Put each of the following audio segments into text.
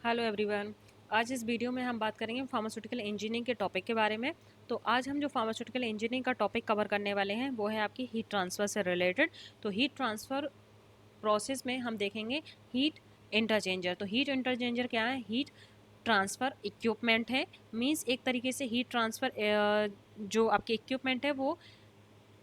Hello everyone. आज इस video में हम बात करेंगे फार्मास्यूटिकल इंजीनियरिंग के टॉपिक के बारे में। तो आज हम जो फार्मास्यूटिकल इंजीनियरिंग का टॉपिक कवर करने वाले हैं वो है आपकी हीट ट्रांसफ़र से रिलेटेड। तो हीट ट्रांसफ़र प्रोसेस में हम देखेंगे हीट इंटरचेंजर। तो हीट इंटरचेंजर क्या है? हीट ट्रांसफ़र इक्विपमेंट है। मीन्स एक तरीके से हीट ट्रांसफ़र जो आपके इक्विपमेंट है वो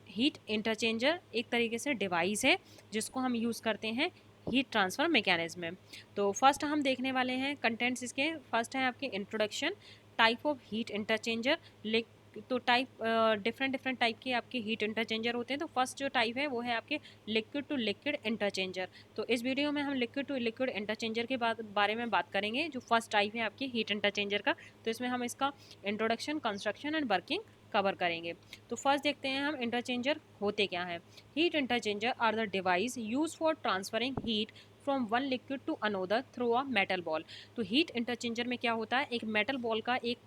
हीट इंटरचेंजर एक तरीके से डिवाइस है जिसको हम यूज़ करते हैं हीट ट्रांसफ़र मैकेनिज्म में। तो फर्स्ट हम देखने वाले हैं कंटेंट्स इसके। फर्स्ट है आपके इंट्रोडक्शन, टाइप ऑफ हीट इंटरचेंजर। तो टाइप डिफरेंट डिफरेंट टाइप के आपके हीट इंटरचेंजर होते हैं। तो फर्स्ट जो टाइप है वो है आपके लिक्विड टू लिक्विड इंटरचेंजर। तो इस वीडियो में हम लिक्विड टू लिक्विड इंटरचेंजर के बारे में बात करेंगे जो फर्स्ट टाइप है आपकी हीट इंटरचेंजर का। तो इसमें हम इसका introduction, construction and working cover करेंगे। तो फर्स्ट देखते हैं हम इंटरचेंजर होते क्या है। Heat interchanger are the device use for transferring heat from one liquid to another through a metal ball. तो हीट इंटरचेंजर में क्या होता है, एक मेटल बॉल का एक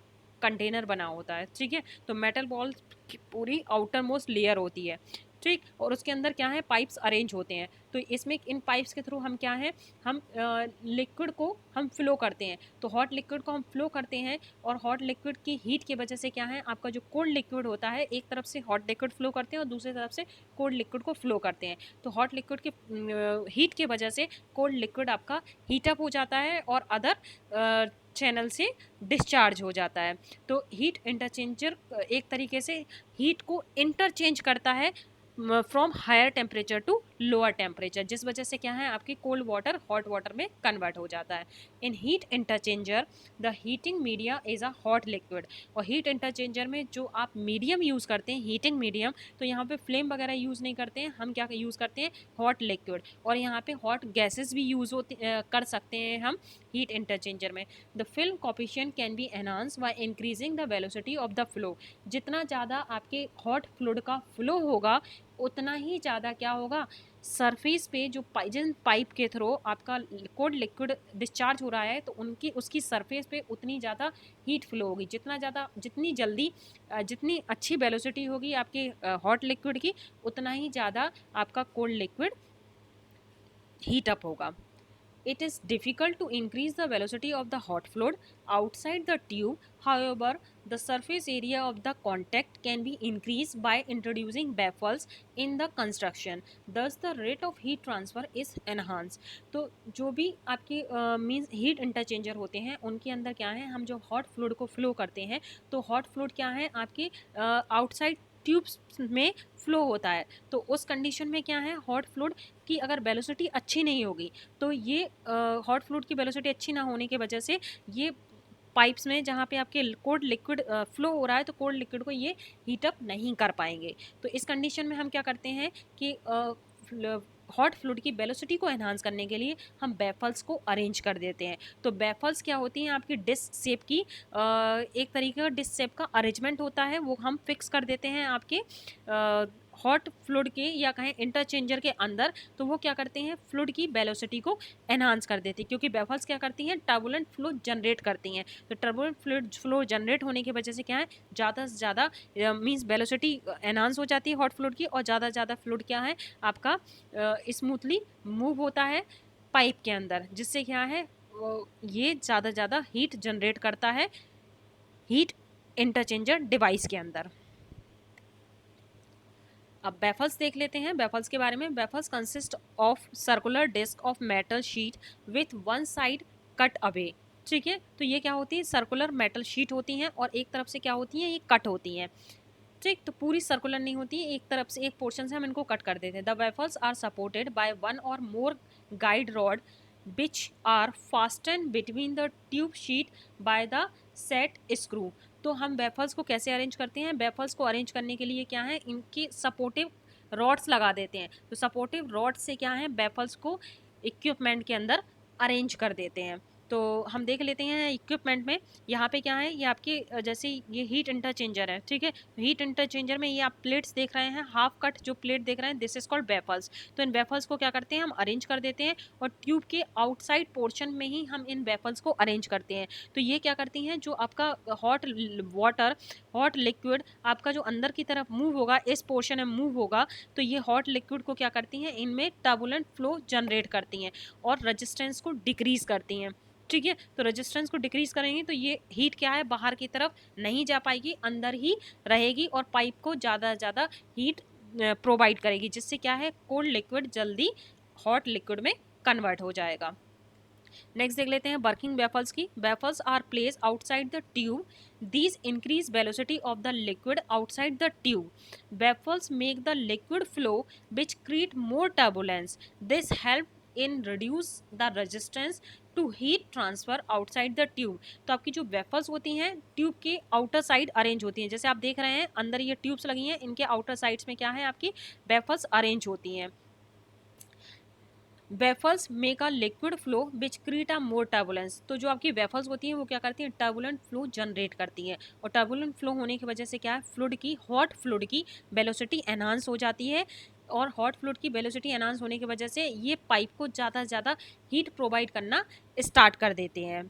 कंटेनर बना होता है, ठीक है। तो मेटल बॉल की पूरी आउटर मोस्ट लेयर होती है, ठीक, और उसके अंदर क्या है, पाइप्स अरेंज होते हैं। तो इसमें इन पाइप्स के थ्रू हम क्या है, हम लिक्विड को हम फ्लो करते हैं। तो हॉट लिक्विड को हम फ्लो करते हैं और हॉट लिक्विड की हीट की वजह से क्या है, आपका जो कोल्ड लिक्विड होता है, एक तरफ से हॉट लिक्विड फ्लो करते हैं और दूसरी तरफ से कोल्ड लिक्विड को फ्लो करते हैं। तो हॉट लिक्विड की हीट की वजह से कोल्ड लिक्विड आपका हीटअप हो जाता है और अदर चैनल से डिस्चार्ज हो जाता है। तो हीट इंटरचेंजर एक तरीके से हीट को इंटरचेंज करता है from higher temperature to lower temperature, जिस वजह से क्या है, आपकी कोल्ड वाटर हॉट वाटर में कन्वर्ट हो जाता है। In heat interchanger the heating media is a hot liquid. और हीट इंटरचेंजर में जो आप मीडियम यूज़ करते हैं, हीटिंग मीडियम, तो यहाँ पे फ्लेम वगैरह यूज़ नहीं करते हैं, हम क्या यूज़ करते हैं, हॉट लिक्विड। और यहाँ पे हॉट गैसेस भी यूज़ कर सकते हैं हम हीट इंटरचेंजर में। The film coefficient can be enhance by increasing the velocity of the flow. जितना ज़्यादा आपके हॉट फ्लूइड का फ्लो होगा उतना ही ज़्यादा क्या होगा, सरफेस पे जो जिन पाइप के थ्रू आपका कोल्ड लिक्विड डिस्चार्ज हो रहा है, तो उनकी उसकी सरफेस पे उतनी ज़्यादा हीट फ्लो होगी। जितनी जल्दी जितनी अच्छी वेलोसिटी होगी आपके हॉट लिक्विड की, उतना ही ज़्यादा आपका कोल्ड लिक्विड हीट अप होगा। It is difficult to increase the velocity of the hot fluid outside the tube. However, the surface area of the contact can be increased by introducing baffles in the construction. Thus, the rate of heat transfer is enhanced. तो जो भी आपके means heat इंटरचेंजर होते हैं उनके अंदर क्या है, हम जो हॉट फ्लूइड को फ्लो करते हैं, तो हॉट फ्लूइड क्या है, आपके आउटसाइड ट्यूब्स में फ्लो होता है। तो उस कंडीशन में क्या है, हॉट फ्लूइड की अगर वेलोसिटी अच्छी नहीं होगी, तो ये हॉट फ्लूइड की वेलोसिटी अच्छी ना होने की वजह से ये पाइप्स में जहाँ पे आपके कोल्ड लिक्विड फ्लो हो रहा है, तो कोल्ड लिक्विड को ये हीटअप नहीं कर पाएंगे। तो इस कंडीशन में हम क्या करते हैं कि हॉट फ्लूइड की वेलोसिटी को एनहांस करने के लिए हम बैफल्स को अरेंज कर देते हैं। तो बैफल्स क्या होती हैं, आपकी डिस्क शेप की एक तरीके का डिस्क शेप का अरेंजमेंट होता है, वो हम फिक्स कर देते हैं आपके हॉट फ्लूइड के या कहें इंटरचेंजर के अंदर। तो वो क्या करते हैं, फ्लूइड की वेलोसिटी को एनहांस कर देती है, क्योंकि बैफल्स क्या करती हैं, टर्बुलेंट फ्लो जनरेट करती हैं। तो टर्बुलेंट फ्लूइड फ्लो जनरेट होने की वजह से क्या है, ज़्यादा से ज़्यादा मीन्स वेलोसिटी एनहांस हो जाती है हॉट फ्लूइड की, और ज़्यादा से ज़्यादा फ्लूइड क्या है आपका स्मूथली मूव होता है पाइप के अंदर, जिससे क्या है ये ज़्यादा ज़्यादा हीट जनरेट करता है हीट इंटरचेंजर डिवाइस के अंदर। अब बैफल्स देख लेते हैं, बैफल्स के बारे में। Baffles consist of circular disc of metal sheet with one side cut away, ठीक है। तो ये क्या होती है, सर्कुलर मेटल शीट होती हैं और एक तरफ से क्या होती हैं, ये कट होती हैं, ठीक। तो पूरी सर्कुलर नहीं होती, एक तरफ से एक पोर्शन से हम इनको कट कर देते हैं। The baffles are supported by one or more guide rod which are fasten between the tube sheet by the set screw. तो हम वेफल्स को कैसे अरेंज करते हैं, वेफल्स को अरेंज करने के लिए क्या है, इनकी सपोर्टिव रॉड्स लगा देते हैं। तो सपोर्टिव रॉड से क्या है, वेफल्स को इक्विपमेंट के अंदर अरेंज कर देते हैं। तो हम देख लेते हैं इक्विपमेंट में, यहाँ पे क्या है, ये आपके जैसे ये हीट इंटरचेंजर है, ठीक है। हीट इंटरचेंजर में ये आप प्लेट्स देख रहे हैं, हाफ कट जो प्लेट देख रहे हैं, दिस इज कॉल्ड वेफल्स। तो इन वेफल्स को क्या करते हैं, हम अरेंज कर देते हैं और ट्यूब के आउटसाइड पोर्शन में ही हम इन वेफल्स को अरेंज करते हैं। तो ये क्या करती हैं, जो आपका हॉट वाटर हॉट लिक्विड आपका जो अंदर की तरफ मूव होगा, इस पोर्शन में मूव होगा, तो ये हॉट लिक्विड को क्या करती हैं, इनमें टर्बुलेंट फ्लो जनरेट करती हैं और रेजिस्टेंस को डिक्रीज करती हैं। ठीक है। तो रेजिस्टेंस को डिक्रीज करेंगे तो ये हीट क्या है, बाहर की तरफ नहीं जा पाएगी, अंदर ही रहेगी और पाइप को ज़्यादा से ज़्यादा हीट प्रोवाइड करेगी, जिससे क्या है कोल्ड लिक्विड जल्दी हॉट लिक्विड में कन्वर्ट हो जाएगा। नेक्स्ट देख लेते हैं वर्किंग बैफल्स की। Baffles are place outside the tube, these increase velocity of the liquid outside the tube. Baffles make the liquid flow which create more turbulence, this help in reduce the resistance to heat transfer outside the tube. तो आपकी जो waffles होती हैं tube के outer side arrange होती हैं, जैसे आप देख रहे हैं अंदर ये ट्यूब्स लगी हैं, इनके आउटर साइड्स में क्या है आपकी वेफल्स अरेंज होती हैं। Waffles make a liquid flow which create a more turbulence. तो जो आपकी वेफल्स होती हैं वो क्या करती हैं, टर्बुलेंट फ्लो जनरेट करती हैं, और टर्बुलेंट फ्लो होने की वजह से क्या है फ्लूइड की, हॉट फ्लूइड की वेलोसिटी एनहांस हो जाती है, और हॉट फ्लूइड की वेलोसिटी एनहांस होने की वजह से ये पाइप को ज़्यादा से ज़्यादा हीट प्रोवाइड करना स्टार्ट कर देते हैं,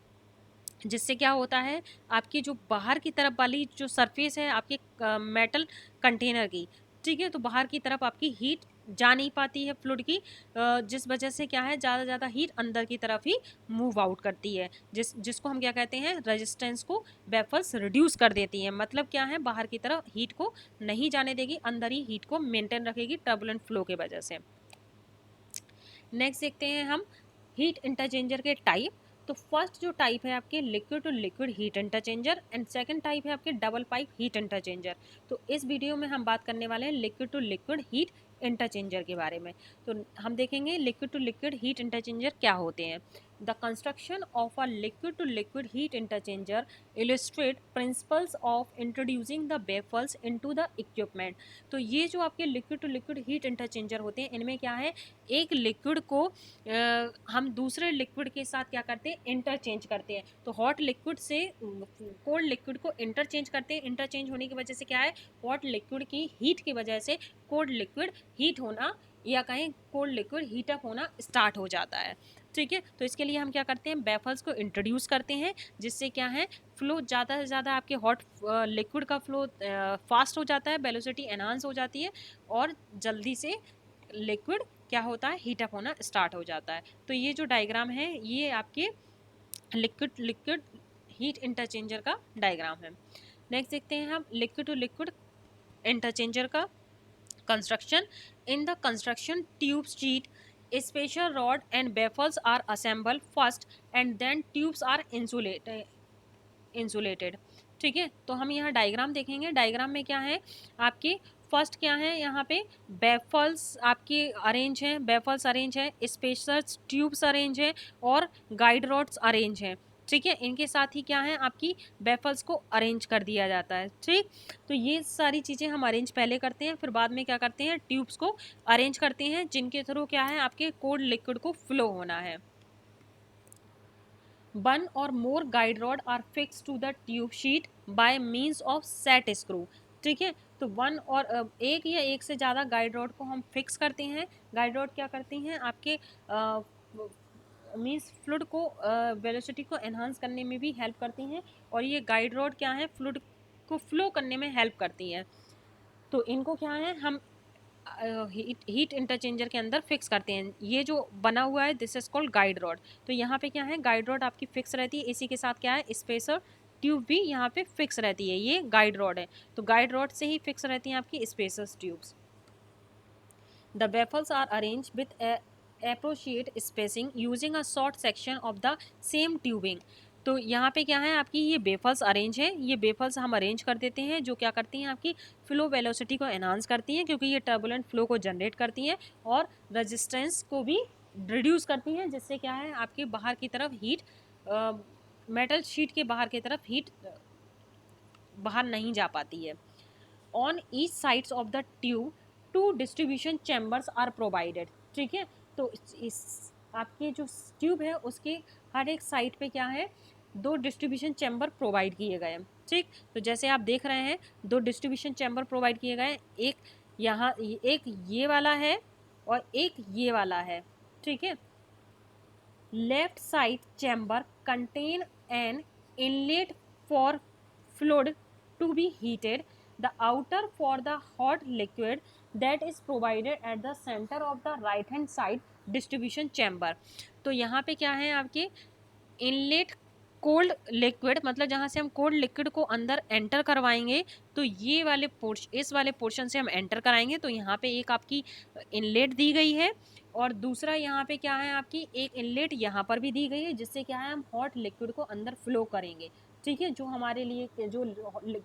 जिससे क्या होता है आपकी जो बाहर की तरफ वाली जो सरफेस है आपके मेटल कंटेनर की, ठीक है, तो बाहर की तरफ आपकी हीट जा नहीं पाती है फ्लूइड की, जिस वजह से क्या है ज़्यादा ज़्यादा हीट अंदर की तरफ ही मूव आउट करती है, जिसको हम क्या कहते हैं रेजिस्टेंस को वेफल्स रिड्यूस कर देती हैं। मतलब क्या है बाहर की तरफ हीट को नहीं जाने देगी, अंदर ही हीट को मेंटेन रखेगी टर्बुलेंट फ्लो के वजह से। नेक्स्ट देखते हैं हम हीट इंटरचेंजर के टाइप। तो फर्स्ट जो टाइप है आपके liquid to liquid heat interchanger, and second type है आपके डबल पाइप हीट इंटरचेंजर। तो इस वीडियो में हम बात करने वाले हैं liquid to liquid heat interchanger के बारे में। तो हम देखेंगे liquid to liquid heat interchanger क्या होते हैं। The construction of a liquid to liquid heat interchanger illustrate principles of introducing the baffles into the equipment। तो ये जो आपके लिक्विड टू लिक्विड हीट इंटरचेंजर होते हैं इनमें क्या है, एक लिक्विड को हम दूसरे लिक्विड के साथ क्या करते हैं इंटरचेंज करते हैं। तो हॉट लिक्विड से कोल्ड लिक्विड को इंटरचेंज करते हैं, इंटरचेंज होने की वजह से क्या है हॉट लिक्विड की हीट की वजह से कोल्ड लिक्विड हीट होना या कहें कोल्ड लिक्विड हीटअप होना स्टार्ट हो जाता है। ठीक है, तो इसके लिए हम क्या करते हैं बैफल्स को इंट्रोड्यूस करते हैं, जिससे क्या है फ्लो ज़्यादा से ज़्यादा आपके हॉट लिक्विड का फ्लो फास्ट हो जाता है, वेलोसिटी एनहांस हो जाती है, और जल्दी से लिक्विड क्या होता है हीटअप होना स्टार्ट हो जाता है। तो ये जो डायग्राम है ये आपके लिक्विड लिक्विड हीट इंटरचेंजर का डायग्राम है। नेक्स्ट देखते हैं हम लिक्विड टू लिक्विड इंटरचेंजर का construction. In the construction tube sheet special rod and baffles are assemble first and then tubes are insulated. ठीक है, तो हम यहाँ डायग्राम देखेंगे, डायग्राम में क्या है आपके फर्स्ट क्या है यहाँ पे बेफल्स आपके अरेंज हैं, बेफल्स अरेंज है, स्पेशल ट्यूब्स अरेंज है, और गाइड रॉड्स अरेंज हैं। ठीक है, इनके साथ ही क्या है आपकी बेफल्स को अरेंज कर दिया जाता है। ठीक, तो ये सारी चीज़ें हम अरेंज पहले करते हैं, फिर बाद में क्या करते हैं ट्यूब्स को अरेंज करते हैं, जिनके थ्रू क्या है आपके कोल्ड लिक्विड को फ्लो होना है। One or more guide rod are fixed to the tube sheet by means of set screw। ठीक है, तो वन और एक या एक से ज़्यादा गाइड रॉड को हम फिक्स करते हैं। गाइड रॉड क्या करती हैं आपके मीन्स फ्लूइड को वेलोसिटी को एनहांस करने में भी हेल्प करती हैं, और ये गाइड रॉड क्या है फ्लूइड को फ्लो करने में हेल्प करती हैं। तो इनको क्या है हम हीट इंटरचेंजर के अंदर फिक्स करते हैं। ये जो बना हुआ है this is called guide rod. तो यहाँ पे क्या है गाइड रॉड आपकी फिक्स रहती है, इसी के साथ क्या है स्पेसर ट्यूब भी यहाँ पे फिक्स रहती है, ये गाइड रॉड है। तो गाइड रॉड से ही फिक्स रहती हैं आपकी spacers tubes. The baffles are arrange with appropriate spacing using a short section of the same tubing। तो यहाँ पे क्या है आपकी ये बेफल्स अरेंज है, ये बेफल्स हम अरेंज कर देते हैं जो क्या करती हैं आपकी फ्लो वेलोसिटी को एनहांस करती हैं, क्योंकि ये टर्बुलेंट फ्लो को जनरेट करती हैं और रेजिस्टेंस को भी रिड्यूस करती हैं, जिससे क्या है आपके बाहर की तरफ हीट मेटल शीट के बाहर की तरफ हीट बाहर नहीं जा पाती है। On each sides of the tube two distribution chambers are provided. ठीक है, तो इस आपके जो ट्यूब है उसके हर एक साइड पे क्या है दो डिस्ट्रीब्यूशन चैम्बर प्रोवाइड किए गए हैं। ठीक, तो जैसे आप देख रहे हैं दो डिस्ट्रीब्यूशन चैम्बर प्रोवाइड किए गए हैं, एक यहाँ एक ये वाला है और एक ये वाला है। ठीक है, left side chamber contain an inlet for fluid to be heated, the outer for the hot liquid that is provided at the center of the right hand side distribution chamber। तो यहाँ पे क्या है आपके इनलेट कोल्ड लिक्विड, मतलब जहाँ से हम कोल्ड लिक्विड को अंदर एंटर करवाएंगे, तो ये वाले पोर्शन, इस वाले पोर्शन से हम एंटर कराएंगे। तो यहाँ पे एक आपकी इनलेट दी गई है और दूसरा यहाँ पे क्या है आपकी एक इनलेट यहाँ पर भी दी गई है, जिससे क्या है हम हॉट लिक्विड को अंदर फ्लो करेंगे। ठीक है, जो हमारे लिए जो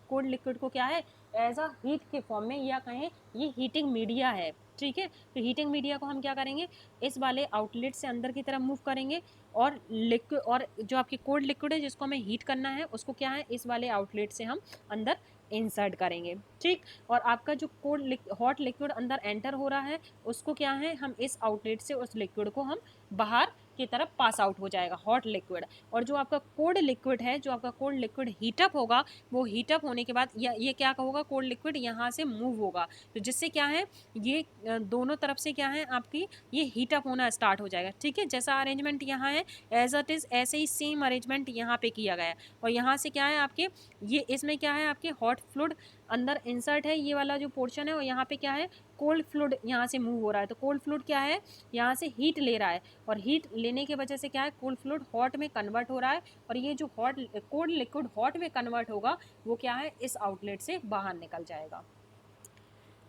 कोल्ड लिक्विड को क्या है एज अ हीट के फॉर्म में, या कहें ये हीटिंग मीडिया है। ठीक है, तो हीटिंग मीडिया को हम क्या करेंगे, इस वाले आउटलेट से अंदर की तरफ मूव करेंगे, और लिक्विड, और जो आपकी कोल्ड लिक्विड है जिसको हमें हीट करना है, उसको क्या है इस वाले आउटलेट से हम अंदर इंसर्ट करेंगे। ठीक, और आपका जो कोल्ड हॉट लिक्विड अंदर एंटर हो रहा है, उसको क्या है हम इस आउटलेट से उस लिक्विड को हम बाहर की तरफ पास आउट हो जाएगा हॉट लिक्विड। और जो आपका कोल्ड लिक्विड है, जो आपका कोल्ड लिक्विड हीटअप होगा, वो हीटअप होने के बाद ये क्या होगा, कोल्ड लिक्विड यहाँ से मूव होगा, तो जिससे क्या है ये दोनों तरफ से क्या है आपकी ये हीटअप होना स्टार्ट हो जाएगा। ठीक है, जैसा अरेंजमेंट यहाँ है एज इट इज़, ऐसे ही सेम अरेंजमेंट यहाँ पे किया गया है। और यहाँ से क्या है आपके ये इसमें क्या है आपके हॉट फ्लूइड अंदर इंसर्ट है, ये वाला जो पोर्शन है, और यहाँ पे क्या है कोल्ड फ्लूइड यहाँ से मूव हो रहा है। तो कोल्ड फ्लूइड क्या है यहाँ से हीट ले रहा है, और हीट लेने की वजह से क्या है कोल्ड फ्लूइड हॉट में कन्वर्ट हो रहा है, और ये जो हॉट कोल्ड लिक्विड हॉट में कन्वर्ट होगा वो क्या है इस आउटलेट से बाहर निकल जाएगा।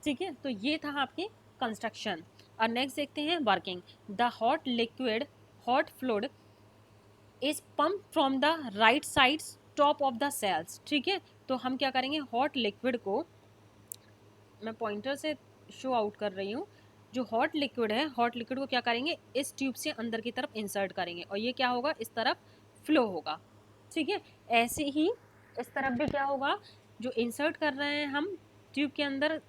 ठीक है, तो ये था आपके कंस्ट्रक्शन। और नेक्स्ट देखते हैं working. The hot liquid hot fluid is pump from the right sides top of the shells. ठीक है, तो हम क्या करेंगे हॉट लिक्विड को, मैं पॉइंटर से शो आउट कर रही हूँ, जो हॉट लिक्विड है हॉट लिक्विड को क्या करेंगे इस ट्यूब से अंदर की तरफ इंसर्ट करेंगे, और ये क्या होगा इस तरफ फ्लो होगा। ठीक है, ऐसे ही इस तरफ भी क्या होगा, जो इंसर्ट कर रहे हैं हम ट्यूब के अंदर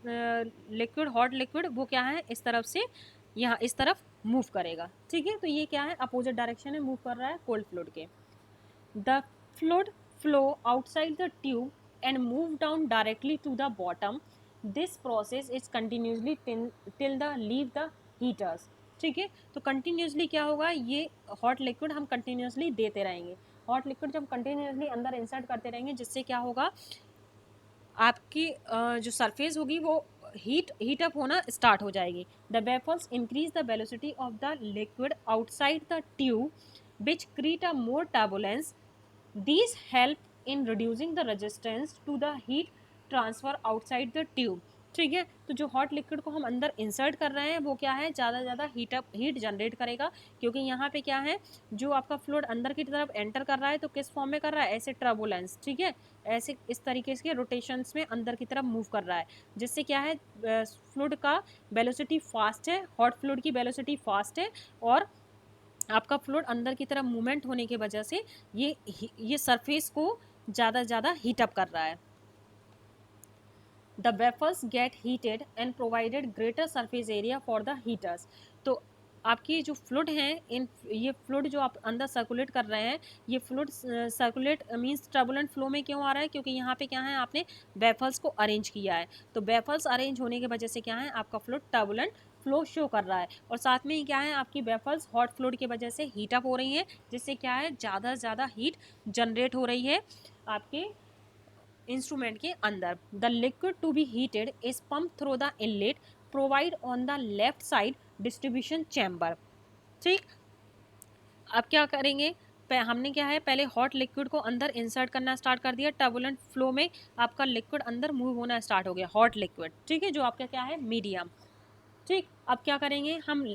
लिक्विड हॉट लिक्विड, वो क्या है इस तरफ से यहाँ इस तरफ मूव करेगा। ठीक है, तो ये क्या है अपोजिट डायरेक्शन में मूव कर रहा है कोल्ड फ्लूइड के। The fluid flow outside the tube and move down directly to the bottom. This process is continuously till the leave the heaters. ठीक है, तो कंटिन्यूसली क्या होगा ये हॉट लिक्विड हम कंटिन्यूसली देते रहेंगे। हॉट लिक्विड जब कंटिन्यूसली अंदर इंसर्ट करते रहेंगे, जिससे क्या होगा आपकी जो सरफेस होगी वो हीटअप होना स्टार्ट हो जाएगी। The baffles increase the velocity of the liquid outside the tube which create a more turbulence. These help in reducing the resistance to the heat transfer outside the tube. ठीक है, तो जो hot liquid को हम अंदर insert कर रहे हैं वो क्या है ज़्यादा से ज़्यादा हीट जनरेट करेगा, क्योंकि यहाँ पे क्या है जो आपका फ्लूइड अंदर की तरफ एंटर कर रहा है तो किस फॉर्म में कर रहा है ऐसे टर्बुलेंस। ठीक है, ऐसे इस तरीके से रोटेशंस में अंदर की तरफ मूव कर रहा है, जिससे क्या है फ्लूइड का वेलोसिटी फास्ट है, हॉट फ्लूइड की वेलोसिटी फास्ट है, और आपका फ्लूइड अंदर की तरफ मूवमेंट होने की वजह से ये सरफेस को ज़्यादा हीटअप कर रहा है। The waffles gate heated and provided greater surface area for the heaters. तो आपकी जो फ्लूइड हैं ये फ्लूइड जो आप अंदर सर्कुलेट कर रहे हैं, ये fluid circulate means turbulent flow में क्यों आ रहा है, क्योंकि यहाँ पे क्या है आपने वेफल्स को अरेंज किया है। तो वेफल्स अरेंज होने की वजह से क्या है आपका फ्लूइड टर्बुलेंट फ्लो शो कर रहा है, और साथ में ही क्या है आपकी वेफल्स हॉट फ्लूइड की वजह से हीटअप हो रही हैं, जिससे क्या है ज़्यादा हीट जनरेट हो रही है आपके इंस्ट्रूमेंट के अंदर। The liquid to be heated is pump through the inlet provide on the left side distribution chamber. ठीक, अब क्या करेंगे हमने क्या है पहले हॉट लिक्विड को अंदर इंसर्ट करना स्टार्ट कर दिया, टर्बुलेंट फ्लो में आपका लिक्विड अंदर मूव होना स्टार्ट हो गया हॉट लिक्विड। ठीक है, जो आपका क्या है मीडियम। ठीक, अब क्या करेंगे हम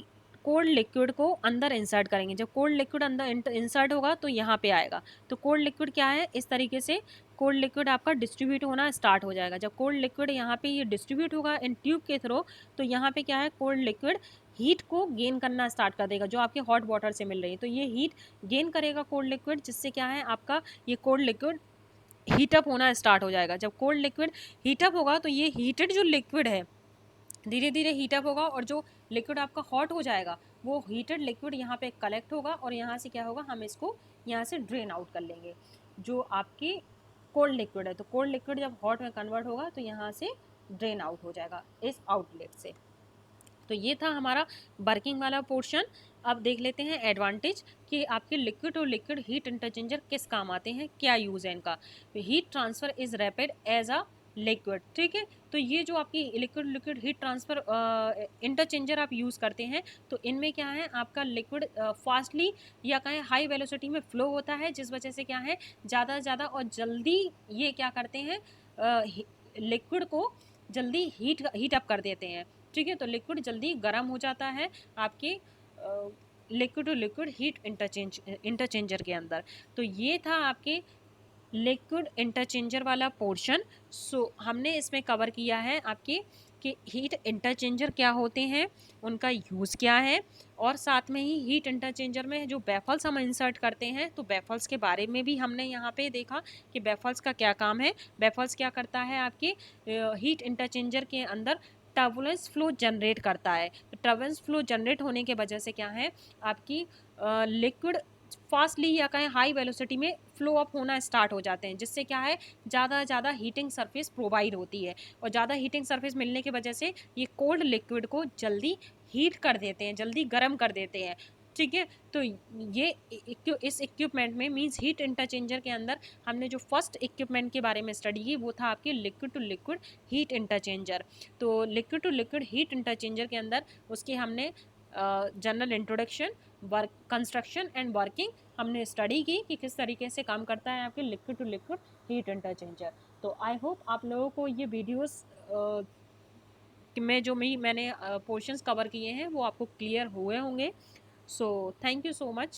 कोल्ड लिक्विड को अंदर इंसर्ट करेंगे। जब कोल्ड लिक्विड अंदर इंसर्ट होगा तो यहाँ पे आएगा, तो कोल्ड लिक्विड क्या है इस तरीके से कोल्ड लिक्विड आपका डिस्ट्रीब्यूट होना स्टार्ट हो जाएगा। जब कोल्ड लिक्विड यहाँ पे ये डिस्ट्रीब्यूट होगा इन ट्यूब के थ्रू, तो यहाँ पे क्या है कोल्ड लिक्विड हीट को गेन करना स्टार्ट कर देगा, जो आपके हॉट वाटर से मिल रही है। तो ये हीट गेन करेगा कोल्ड लिक्विड, जिससे क्या है आपका ये कोल्ड लिक्विड हीटअप होना स्टार्ट हो जाएगा। जब कोल्ड लिक्विड हीटअप होगा तो ये हीटेड जो लिक्विड है धीरे धीरे हीटअप होगा, और जो लिक्विड आपका हॉट हो जाएगा वो हीटेड लिक्विड यहाँ पे कलेक्ट होगा, और यहाँ से क्या होगा हम इसको यहाँ से ड्रेन आउट कर लेंगे जो आपकी कोल्ड लिक्विड है। तो कोल्ड लिक्विड जब हॉट में कन्वर्ट होगा तो यहाँ से ड्रेन आउट हो जाएगा इस आउटलेट से। तो ये था हमारा वर्किंग वाला पोर्शन। अब देख लेते हैं एडवांटेज कि आपके लिक्विड और लिक्विड हीट इंटरचेंजर किस काम आते हैं, क्या यूज़ है इनका। Heat transfer is rapid as a liquid. ठीक है, तो ये जो आपकी liquid liquid heat transfer interchanger आप यूज़ करते हैं, तो इनमें क्या है, आपका लिक्विड फास्टली या कहें हाई वेलोसिटी में फ्लो होता है, जिस वजह से क्या है, ज़्यादा से ज़्यादा और जल्दी ये क्या करते हैं, लिक्विड को जल्दी हीट अप कर देते हैं। ठीक है, तो लिक्विड जल्दी गर्म हो जाता है आपके liquid to liquid heat interchanger के अंदर। तो ये था आपके लिक्विड इंटरचेंजर वाला पोर्शन। सो हमने इसमें कवर किया है आपके कि हीट इंटरचेंजर क्या होते हैं, उनका यूज़ क्या है, और साथ में ही हीट इंटरचेंजर में जो बैफल्स हम इंसर्ट करते हैं, तो बैफल्स के बारे में भी हमने यहाँ पे देखा कि बैफल्स का क्या काम है। बैफल्स क्या करता है, आपके हीट इंटरचेंजर के अंदर टर्बुलेंस फ्लो जनरेट करता है। तो टर्बुलेंस फ्लो जनरेट होने के वजह से क्या है, आपकी लिक्विड फास्टली या कहें हाई वेलोसिटी में फ्लो अप होना स्टार्ट हो जाते हैं, जिससे क्या है, ज़्यादा हीटिंग सरफेस प्रोवाइड होती है, और ज़्यादा हीटिंग सरफेस मिलने की वजह से ये कोल्ड लिक्विड को जल्दी हीट कर देते हैं, जल्दी गर्म कर देते हैं। ठीक है, तो ये इस इक्विपमेंट में मींस हीट इंटरचेंजर के अंदर हमने जो फर्स्ट इक्विपमेंट के बारे में स्टडी की वो था आपके लिक्विड टू लिक्विड हीट इंटरचेंजर। तो liquid to liquid heat interchanger के अंदर उसके हमने general introduction, work, construction and working हमने स्टडी की कि किस तरीके से काम करता है आपके लिक्विड टू लिक्विड हीट इंटरचेंजर। तो आई होप आप लोगों को ये वीडियोस में जो मैंने पोर्शंस कवर किए हैं वो आपको क्लियर हुए होंगे। So thank you so much.